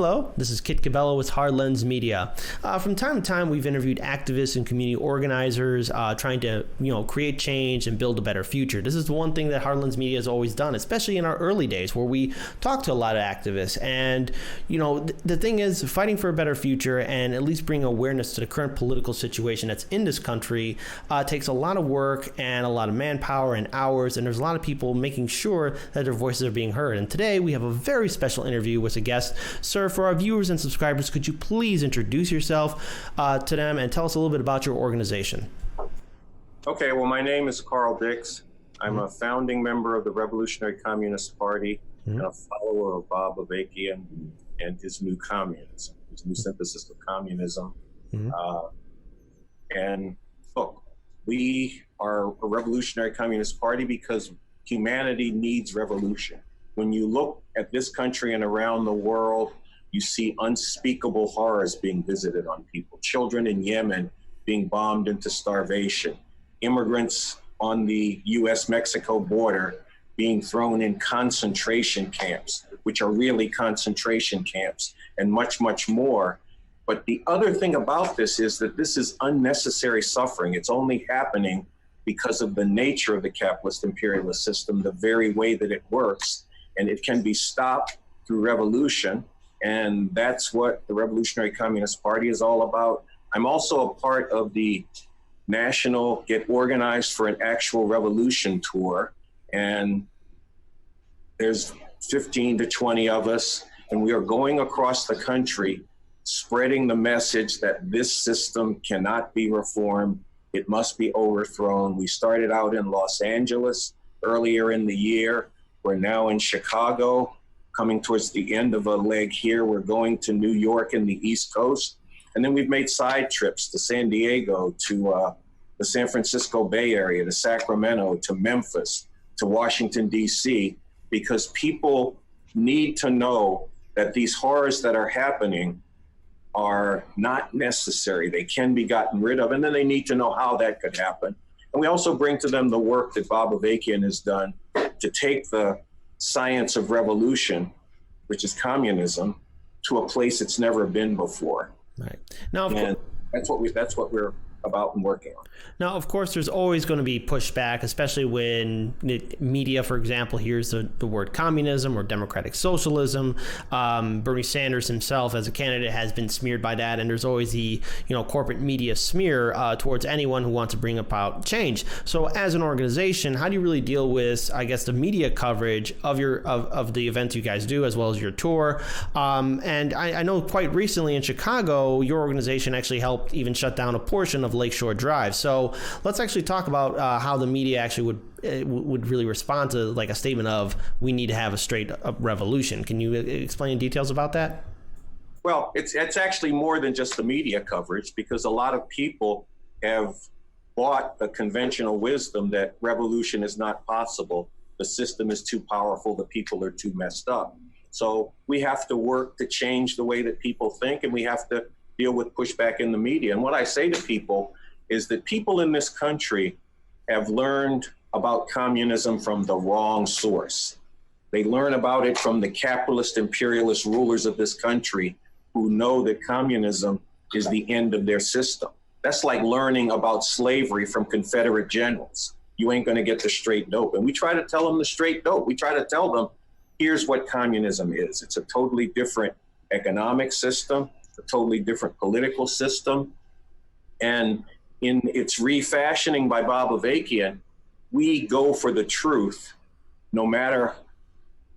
Hello, this is Kit Cabello with Hard Lens Media. From time to time, we've interviewed activists and community organizers trying to, create change and build a better future. This is the one thing that Hard Lens Media has always done, especially in our early days where we talk to a lot of activists. And, the thing is, fighting for a better future and at least bring awareness to the current political situation that's in this country takes a lot of work and a lot of manpower and hours. And there's a lot of people making sure that their voices are being heard. And today we have a very special interview with a guest. Sir, for our viewers and subscribers, could you please introduce yourself to them and tell us a little bit about your organization? Okay, well, my name is Carl Dix. I'm a founding member of the Revolutionary Communist Party and a follower of Bob Avakian and his new communism, his new synthesis of communism. And look, we are a revolutionary communist party because humanity needs revolution. When you look at this country and around the world, you see unspeakable horrors being visited on people. Children in Yemen being bombed into starvation. Immigrants on the US-Mexico border being thrown in concentration camps, which are really concentration camps, and much, much more. But the other thing about this is that this is unnecessary suffering. It's only happening because of the nature of the capitalist imperialist system, the very way that it works. And it can be stopped through revolution. And that's what the Revolutionary Communist Party is all about. I'm also a part of the National Get Organized for an Actual Revolution tour. And there's 15 to 20 of us. And we are going across the country spreading the message that this system cannot be reformed. It must be overthrown. We started out in Los Angeles earlier in the year. We're now in Chicago, coming towards the end of a leg here. We're going to New York and the East Coast. And then we've made side trips to San Diego, to the San Francisco Bay Area, to Sacramento, to Memphis, to Washington, D.C., because people need to know that these horrors that are happening are not necessary. They can be gotten rid of, and then they need to know how that could happen. And we also bring to them the work that Bob Avakian has done to take the science of revolution, which is communism, to a place it's never been before. Right. Now, that's what we're about and working on. Now, of course, there's always going to be pushback, especially when media, for example, hears the word communism or democratic socialism. Bernie Sanders himself, as a candidate, has been smeared by that, and there's always the corporate media smear towards anyone who wants to bring about change. So, as an organization, how do you really deal with, I guess, the media coverage of of the events you guys do, as well as your tour? And I know quite recently in Chicago, your organization actually helped even shut down a portion of Lakeshore Drive. So let's actually talk about how the media actually would really respond to like a statement of we need to have a straight up revolution. Can you explain details about that? Well, it's actually more than just the media coverage, because a lot of people have bought the conventional wisdom that revolution is not possible. The system is too powerful. The people are too messed up. So we have to work to change the way that people think, and we have to deal with pushback in the media. And what I say to people is that people in this country have learned about communism from the wrong source. They learn about it from the capitalist imperialist rulers of this country who know that communism is the end of their system. That's like learning about slavery from Confederate generals. You ain't going to get the straight dope. And we try to tell them the straight dope. We try to tell them, here's what communism is. It's a totally different economic system, a totally different political system. And in its refashioning by Bob Avakian, we go for the truth, no matter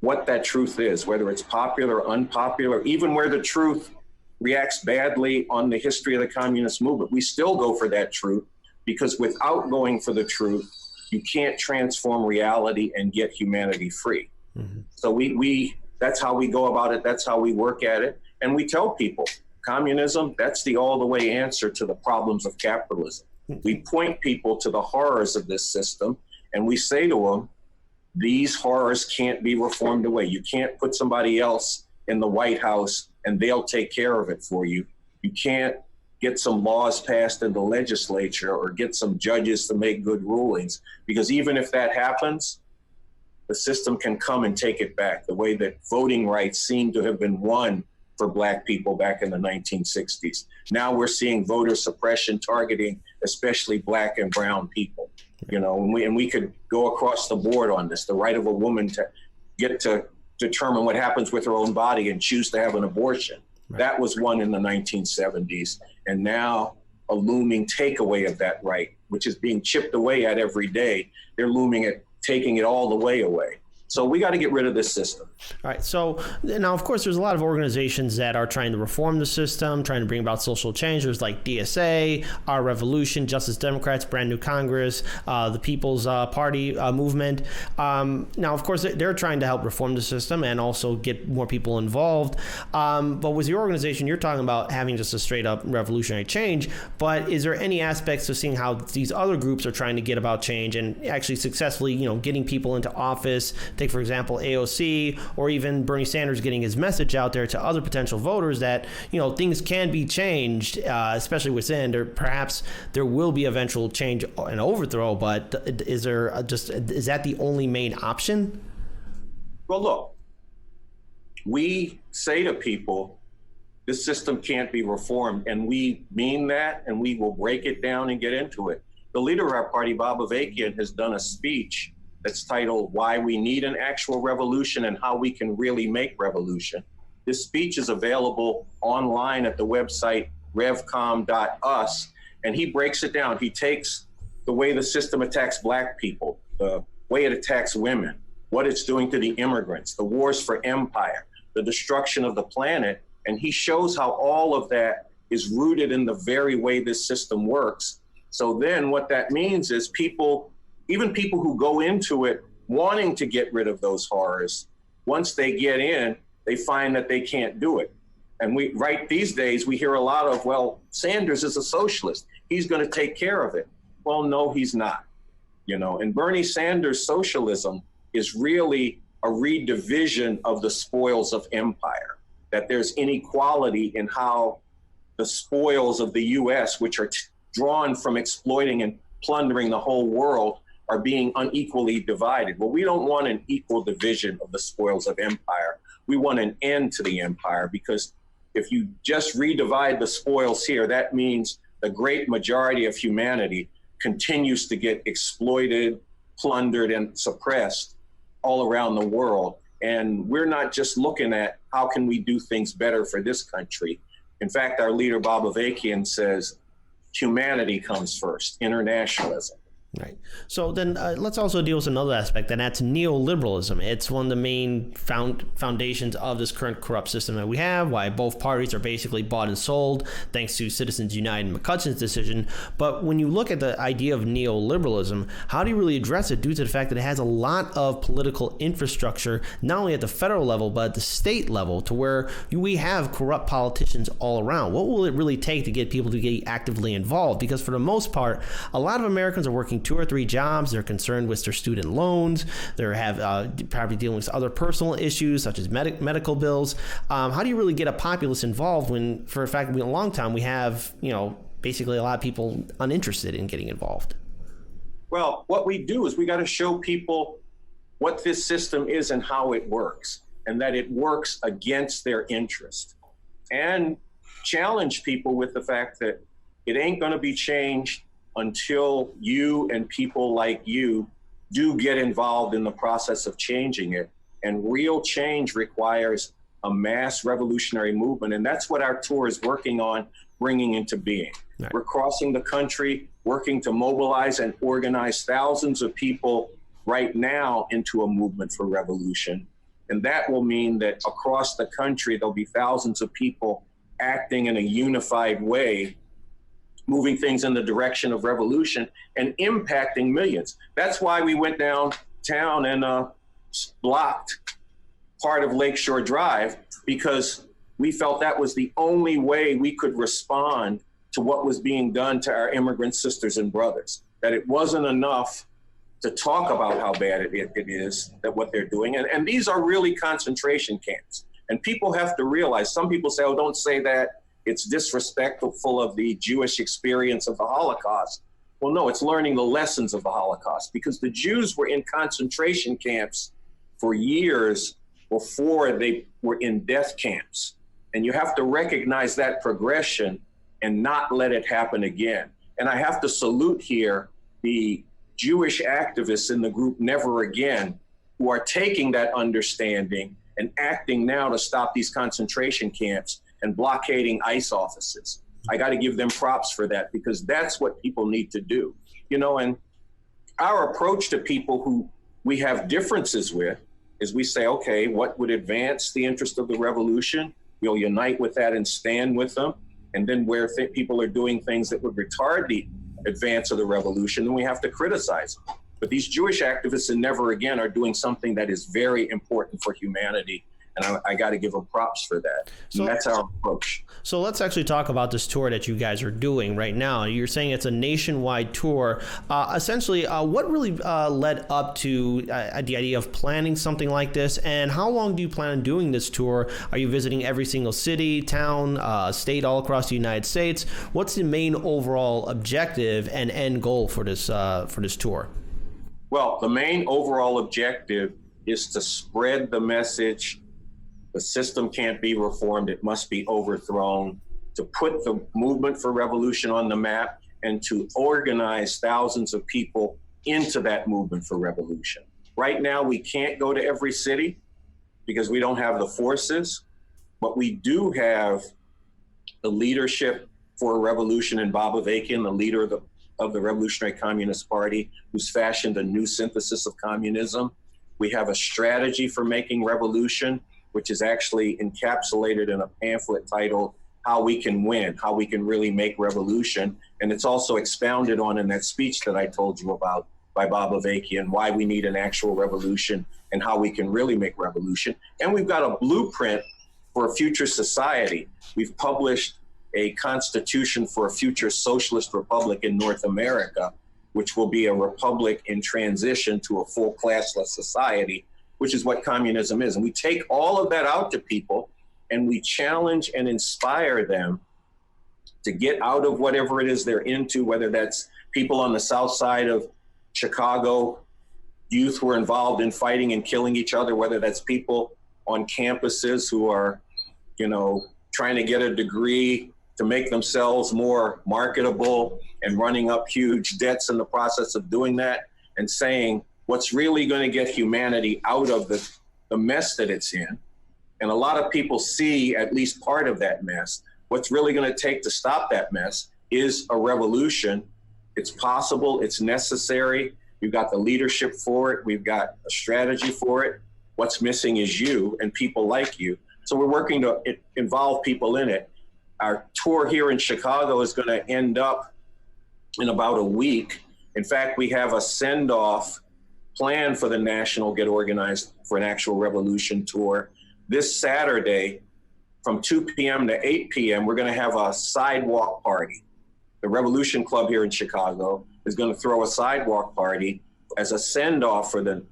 what that truth is, whether it's popular or unpopular, even where the truth reacts badly on the history of the communist movement. We still go for that truth, because without going for the truth, you can't transform reality and get humanity free. So we that's how we go about it. That's how we work at it. And we tell people, communism, that's the all the way answer to the problems of capitalism. We point people to the horrors of this system, and we say to them, these horrors can't be reformed away. You can't put somebody else in the White House and they'll take care of it for you. You can't get some laws passed in the legislature or get some judges to make good rulings, because even if that happens, the system can come and take it back, the way that voting rights seem to have been won for Black people back in the 1960s. Now we're seeing voter suppression targeting especially Black and brown people. You know, and we could go across the board on this, the right of a woman to get to determine what happens with her own body and choose to have an abortion. Right. That was one in the 1970s. And now a looming takeaway of that right, which is being chipped away at every day. They're looming at taking it all the way away. So we got to get rid of this system. All right. So now, of course, there's a lot of organizations that are trying to reform the system, trying to bring about social change. There's like DSA, Our Revolution, Justice Democrats, Brand New Congress, the People's Party movement. Now, of course, they're trying to help reform the system and also get more people involved. But with your organization, you're talking about having just a straight up revolutionary change. But is there any aspects of seeing how these other groups are trying to get about change and actually successfully, you know, getting people into office? Take, for example, AOC, or even Bernie Sanders getting his message out there to other potential voters that, you know, things can be changed, especially within. Or perhaps there will be eventual change and overthrow, but is that the only main option? Well, look, we say to people, this system can't be reformed, and we mean that, and we will break it down and get into it. The leader of our party, Bob Avakian, has done a speech that's titled Why We Need an Actual Revolution and How We Can Really Make Revolution. This speech is available online at the website revcom.us, and he breaks it down. He takes the way the system attacks Black people, the way it attacks women, what it's doing to the immigrants, the wars for empire, the destruction of the planet, and he shows how all of that is rooted in the very way this system works. So then what that means is even people who go into it wanting to get rid of those horrors, once they get in, they find that they can't do it. And these days, we hear a lot of, well, Sanders is a socialist. He's going to take care of it. Well, no, he's not. You know, and Bernie Sanders' socialism is really a redivision of the spoils of empire, that there's inequality in how the spoils of the U.S., which are drawn from exploiting and plundering the whole world, are being unequally divided. Well, we don't want an equal division of the spoils of empire. We want an end to the empire, because if you just redivide the spoils here, that means the great majority of humanity continues to get exploited, plundered, and suppressed all around the world. And we're not just looking at how can we do things better for this country. In fact, our leader, Bob Avakian, says humanity comes first, internationalism. Right. So then let's also deal with another aspect, and that's neoliberalism. It's one of the main foundations of this current corrupt system that we have, why both parties are basically bought and sold, thanks to Citizens United and McCutcheon's decision. But when you look at the idea of neoliberalism, how do you really address it due to the fact that it has a lot of political infrastructure, not only at the federal level, but at the state level, to where we have corrupt politicians all around? What will it really take to get people to get actively involved? Because for the most part, a lot of Americans are working 2 or 3 jobs. They're concerned with their student loans. They have probably dealing with other personal issues such as medical bills. How do you really get a populace involved when, for a fact, in a long time, we have, you know, basically a lot of people uninterested in getting involved? Well, what we do is we got to show people what this system is and how it works, and that it works against their interest, and challenge people with the fact that it ain't going to be changed until you and people like you do get involved in the process of changing it. And real change requires a mass revolutionary movement. And that's what our tour is working on bringing into being. Right. We're crossing the country, working to mobilize and organize thousands of people right now into a movement for revolution. And that will mean that across the country, there'll be thousands of people acting in a unified way, moving things in the direction of revolution and impacting millions. That's why we went downtown and blocked part of Lakeshore Drive, because we felt that was the only way we could respond to what was being done to our immigrant sisters and brothers, that it wasn't enough to talk about how bad it is, that what they're doing. And these are really concentration camps. And people have to realize, some people say, oh, don't say that, it's disrespectful of the Jewish experience of the Holocaust. Well, no, it's learning the lessons of the Holocaust, because the Jews were in concentration camps for years before they were in death camps. And you have to recognize that progression and not let it happen again. And I have to salute here the Jewish activists in the group Never Again, who are taking that understanding and acting now to stop these concentration camps and blockading ICE offices. I got to give them props for that, because that's what people need to do. You know, and our approach to people who we have differences with is we say, okay, what would advance the interest of the revolution? We'll unite with that and stand with them. And then where people are doing things that would retard the advance of the revolution, then we have to criticize them. But these Jewish activists in Never Again are doing something that is very important for humanity. And I got to give them props for that. So that's our approach. So let's actually talk about this tour that you guys are doing right now. You're saying it's a nationwide tour. Essentially, what really led up to the idea of planning something like this? And how long do you plan on doing this tour? Are you visiting every single city, town, state all across the United States? What's the main overall objective and end goal for this tour? Well, the main overall objective is to spread the message. The system can't be reformed. It must be overthrown, to put the movement for revolution on the map and to organize thousands of people into that movement for revolution. Right now, we can't go to every city because we don't have the forces, but we do have the leadership for a revolution in Bob Avakian, the leader of the Revolutionary Communist Party, who's fashioned a new synthesis of communism. We have a strategy for making revolution, which is actually encapsulated in a pamphlet titled How We Can Win, How We Can Really Make Revolution. And it's also expounded on in that speech that I told you about by Bob Avakian, why we need an actual revolution and how we can really make revolution. And we've got a blueprint for a future society. We've published a constitution for a future socialist republic in North America, which will be a republic in transition to a full classless society, which is what communism is. And we take all of that out to people and we challenge and inspire them to get out of whatever it is they're into, whether that's people on the south side of Chicago, youth who are involved in fighting and killing each other, whether that's people on campuses who are, you know, trying to get a degree to make themselves more marketable and running up huge debts in the process of doing that, and saying, what's really going to get humanity out of the mess that it's in. And a lot of people see at least part of that mess. What's really going to take to stop that mess is a revolution. It's possible, it's necessary. We've got the leadership for it. We've got a strategy for it. What's missing is you and people like you. So we're working to involve people in it. Our tour here in Chicago is going to end up in about a week. In fact, we have a send-off plan for the National Get Organized for an Actual Revolution tour. This Saturday from 2 p.m. to 8 p.m., we're going to have a sidewalk party. The Revolution Club here in Chicago is going to throw a sidewalk party as a send-off for the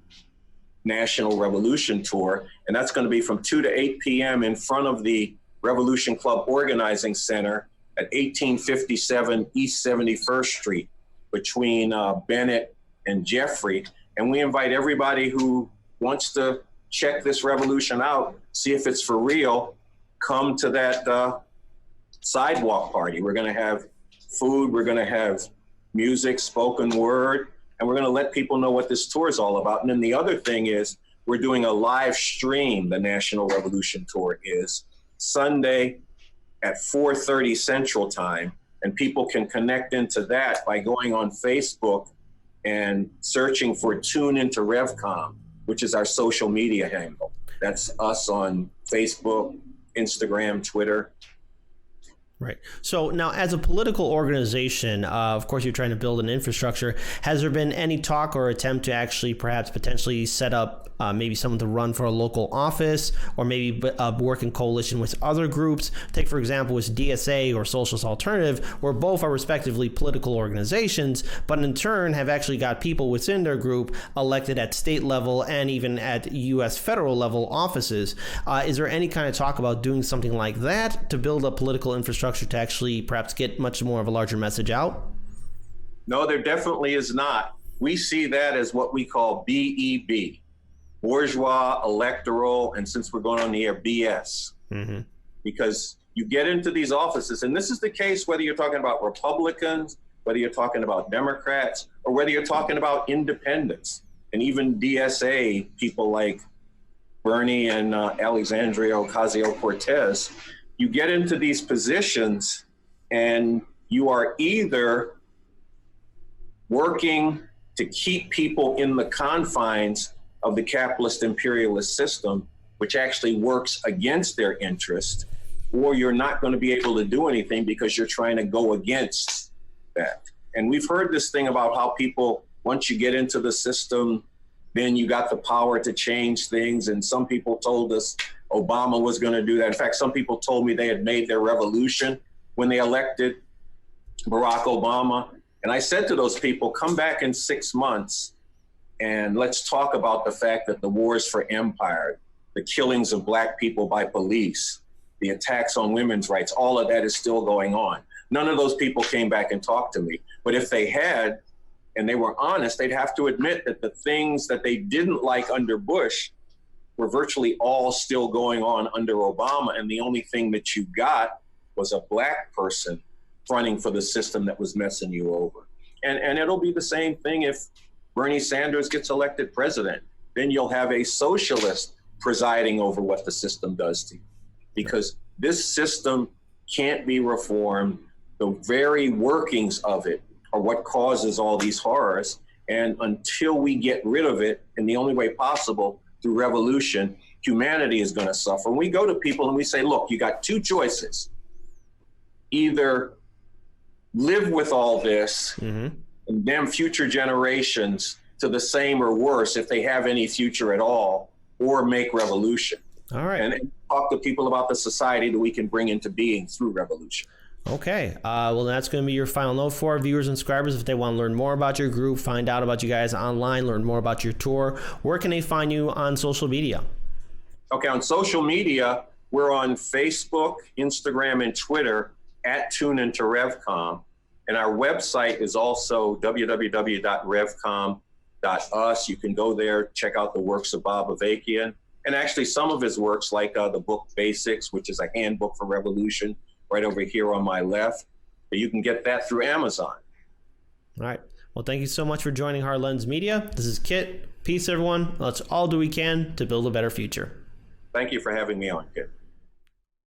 National Revolution Tour. And that's going to be from 2 to 8 p.m. in front of the Revolution Club Organizing Center at 1857 East 71st Street between Bennett and Jeffrey. And we invite everybody who wants to check this revolution out, see if it's for real, come to that sidewalk party. We're going to have food, we're going to have music, spoken word, and we're going to let people know what this tour is all about. And then the other thing is we're doing a live stream, the National Revolution Tour is, Sunday at 4:30 Central Time, and people can connect into that by going on Facebook and searching for Tune Into RevCom, which is our social media handle. That's us on Facebook, Instagram, Twitter. Right. So now, as a political organization, of course, you're trying to build an infrastructure. Has there been any talk or attempt to actually perhaps potentially set up maybe someone to run for a local office, or maybe work in coalition with other groups? Take, for example, with DSA or Socialist Alternative, where both are respectively political organizations, but in turn have actually got people within their group elected at state level and even at U.S. federal level offices. Is there any kind of talk about doing something like that to build a political infrastructure to actually perhaps get much more of a larger message out? No, there definitely is not. We see that as what we call BEB, bourgeois, electoral, and since we're going on the air, BS. Mm-hmm. because you get into these offices, and this is the case whether you're talking about Republicans, whether you're talking about Democrats, or whether you're talking about independents, and even DSA, people like Bernie and Alexandria Ocasio-Cortez. You get into these positions and you are either working to keep people in the confines of the capitalist imperialist system, which actually works against their interest, or you're not going to be able to do anything because you're trying to go against that. And we've heard this thing about how people, once you get into the system, then you got the power to change things. And some people told us Obama was going to do that. In fact, some people told me they had made their revolution when they elected Barack Obama. And I said to those people, come back in 6 months and let's talk about the fact that the wars for empire, the killings of Black people by police, the attacks on women's rights, all of that is still going on. None of those people came back and talked to me. But if they had, and they were honest, they'd have to admit that the things that they didn't like under Bush were virtually all still going on under Obama. And the only thing that you got was a Black person fronting for the system that was messing you over. And it'll be the same thing if Bernie Sanders gets elected president. Then you'll have a socialist presiding over what the system does to you. Because this system can't be reformed. The very workings of it are what causes all these horrors. And until we get rid of it, in the only way possible, through revolution, humanity is going to suffer. When we go to people and we say, look, you got two choices. Either live with all this and damn future generations to the same or worse if they have any future at all, or make revolution. All right. And talk to people about the society that we can bring into being through revolution. Okay. Well, that's going to be your final note for our viewers and subscribers. If they want to learn more about your group, find out about you guys online, learn more about your tour, where can they find you on social media? Okay. On social media, we're on Facebook, Instagram, and Twitter at TuneIntoRevCom. And our website is also www.revcom.us. You can go there, check out the works of Bob Avakian. And actually some of his works, like the book Basics, which is a handbook for revolution, right over here on my left. You can get that through Amazon. All right. Well, thank you so much for joining Hard Lens Media. This is Kit. Peace, everyone. Let's all do what we can to build a better future. Thank you for having me on, Kit.